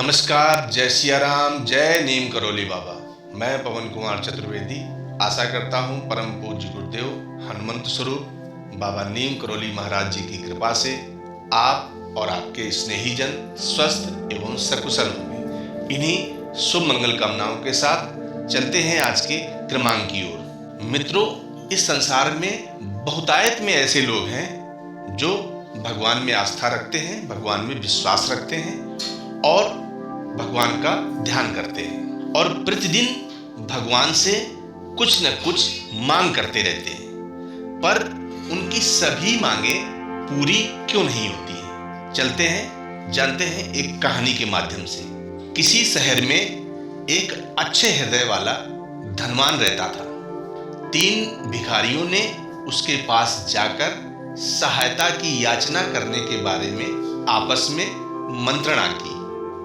नमस्कार, जय सिया राम, जय नीम करोली बाबा। मैं पवन कुमार चतुर्वेदी आशा करता हूँ परम पूज्य गुरुदेव हनुमंत स्वरूप बाबा नीम करोली महाराज जी की कृपा से आप और आपके स्नेहीजन स्वस्थ एवं सकुशल होंगे। इन्हीं शुभ मंगल कामनाओं के साथ चलते हैं आज के क्रमांक की ओर। मित्रों, इस संसार में बहुतायत में ऐसे लोग हैं जो भगवान में आस्था रखते हैं, भगवान में विश्वास रखते हैं और भगवान का ध्यान करते हैं और प्रतिदिन भगवान से कुछ न कुछ मांग करते रहते हैं, पर उनकी सभी मांगे पूरी क्यों नहीं होती हैं। चलते हैं, जानते हैं एक कहानी के माध्यम से। किसी शहर में एक अच्छे हृदय वाला धनवान रहता था। 3 भिखारियों ने उसके पास जाकर सहायता की याचना करने के बारे में आपस में मंत्रणा की।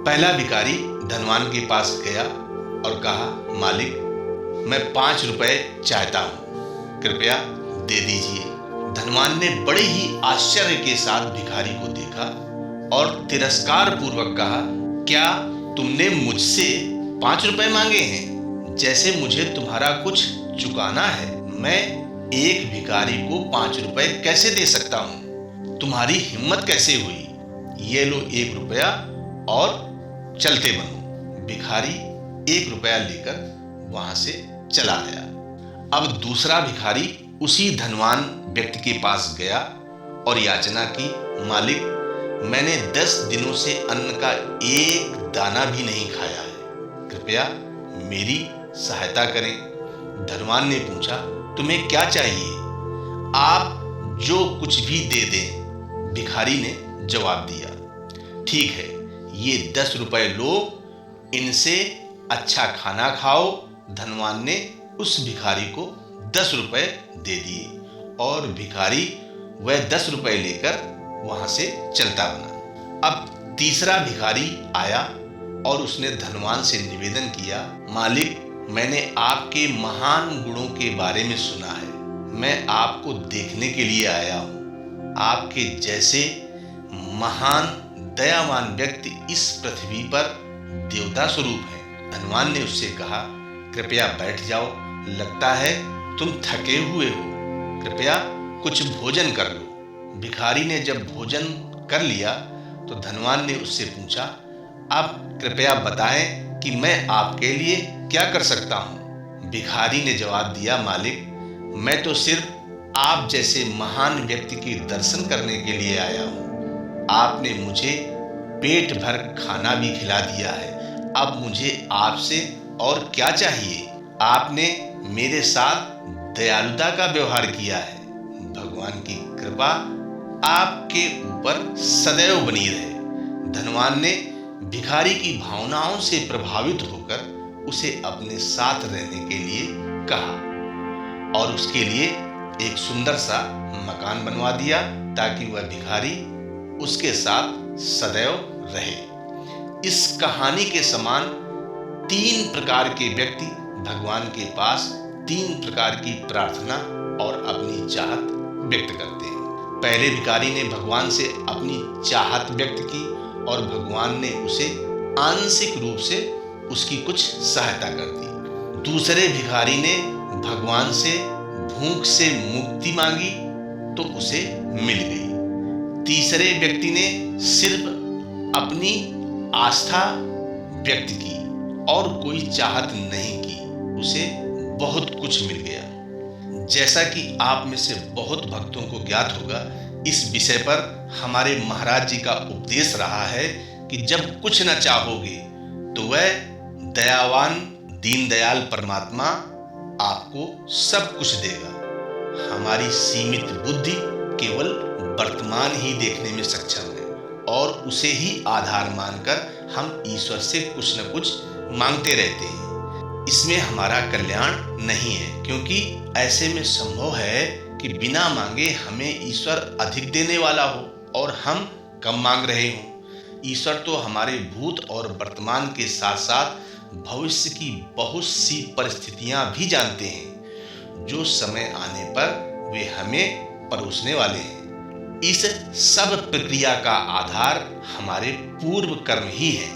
पहला भिखारी धनवान के पास गया और कहा, मालिक, मैं 5 रुपए चाहता हूं, कृपया दे दीजिए। धनवान ने बड़े ही आश्चर्य के साथ भिखारी को देखा और तिरस्कार पूर्वक कहा, क्या तुमने मुझसे 5 रुपए मांगे हैं? जैसे मुझे तुम्हारा कुछ चुकाना है। मैं एक भिखारी को 5 रुपए कैसे दे सकता हूं? तुम्हारी हिम्मत कैसे हुई? ये लो 1 रुपया और चलते बनो। भिखारी 1 रुपया लेकर वहां से चला गया। अब दूसरा भिखारी उसी धनवान व्यक्ति के पास गया और याचना की, मालिक, मैंने 10 दिनों से अन्न का एक दाना भी नहीं खाया है, कृपया मेरी सहायता करें। धनवान ने पूछा, तुम्हें क्या चाहिए? आप जो कुछ भी दे दें। भिखारी ने जवाब दिया, ठीक है, ये 10 रुपए लो, इनसे अच्छा खाना खाओ। धनवान ने उस भिखारी को 10 रुपए दे दिए और भिखारी वह 10 रुपए लेकर वहां से चलता बना। अब तीसरा भिखारी आया और उसने धनवान से निवेदन किया, मालिक, मैंने आपके महान गुणों के बारे में सुना है। मैं आपको देखने के लिए आया हूं। आपके जैसे महान दयावान व्यक्ति इस पृथ्वी पर देवता स्वरूप है। धनवान ने उससे कहा, कृपया बैठ जाओ, लगता है तुम थके हुए हो, कृपया कुछ भोजन कर लो। भिखारी ने जब भोजन कर लिया तो धनवान ने उससे पूछा, आप कृपया बताएं कि मैं आपके लिए क्या कर सकता हूं? भिखारी ने जवाब दिया, मालिक, मैं तो सिर्फ आप जैसे महान व्यक्ति के दर्शन करने के लिए आया हूं। आपने मुझे पेट भर खाना भी खिला दिया है। अब मुझे आपसे और क्या चाहिए? आपने मेरे साथ दयालुता का व्यवहार किया है। भगवान की कृपा आपके ऊपर सदैव बनी रहे। धनवान ने भिखारी की भावनाओं से प्रभावित होकर उसे अपने साथ रहने के लिए कहा और उसके लिए एक सुंदर सा मकान बनवा दिया ताकि वह भिखारी उसके साथ सदैव रहे। इस कहानी के समान 3 प्रकार के व्यक्ति भगवान के पास 3 प्रकार की प्रार्थना और अपनी चाहत व्यक्त करते हैं। पहले भिखारी ने भगवान से अपनी चाहत व्यक्त की और भगवान ने उसे आंशिक रूप से उसकी कुछ सहायता कर दी। दूसरे भिखारी ने भगवान से भूख से मुक्ति मांगी तो उसे मिल गई। तीसरे व्यक्ति ने सिर्फ अपनी आस्था व्यक्त की और कोई चाहत नहीं की, उसे बहुत कुछ मिल गया। जैसा कि आप में से बहुत भक्तों को ज्ञात होगा, इस विषय पर हमारे महाराज जी का उपदेश रहा है कि जब कुछ न चाहोगे तो वह दयावान दीनदयाल परमात्मा आपको सब कुछ देगा। हमारी सीमित बुद्धि केवल वर्तमान ही देखने में सक्षम है और उसे ही आधार मानकर हम ईश्वर से कुछ न कुछ मांगते रहते हैं। इसमें हमारा कल्याण नहीं है, क्योंकि ऐसे में संभव है कि बिना मांगे हमें ईश्वर अधिक देने वाला हो और हम कम मांग रहे हों। ईश्वर तो हमारे भूत और वर्तमान के साथ साथ भविष्य की बहुत सी परिस्थितियां भी जानते हैं, जो समय आने पर वे हमें परोसने वाले हैं। इस सब प्रक्रिया का आधार हमारे पूर्व कर्म ही है,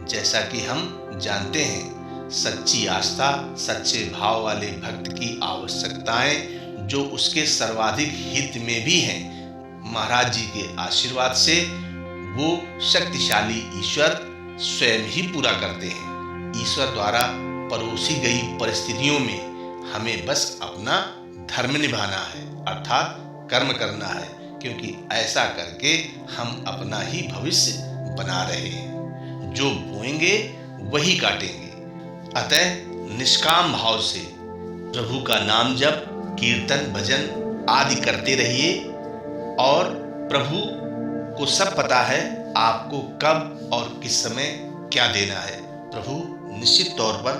जैसा कि हम जानते हैं, सच्ची आस्था, सच्चे भाव वाले भक्त की आवश्यकताएं जो उसके सर्वाधिक हित में भी हैं, महाराज जी के आशीर्वाद से वो शक्तिशाली ईश्वर स्वयं ही पूरा करते हैं। ईश्वर द्वारा परोसी गई परिस्थितियों में हमें बस अपना धर्म निभाना है, अर्थात कर्म करना है, क्योंकि ऐसा करके हम अपना ही भविष्य बना रहे हैं। जो बोएंगे वही काटेंगे। अतः निष्काम भाव से प्रभु का नाम जप, कीर्तन, भजन आदि करते रहिए और प्रभु को सब पता है आपको कब और किस समय क्या देना है। प्रभु निश्चित तौर पर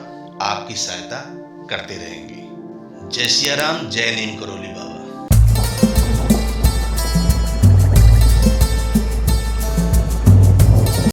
आपकी सहायता करते रहेंगे। जय सिया राम, जय नीम करोली बाबा।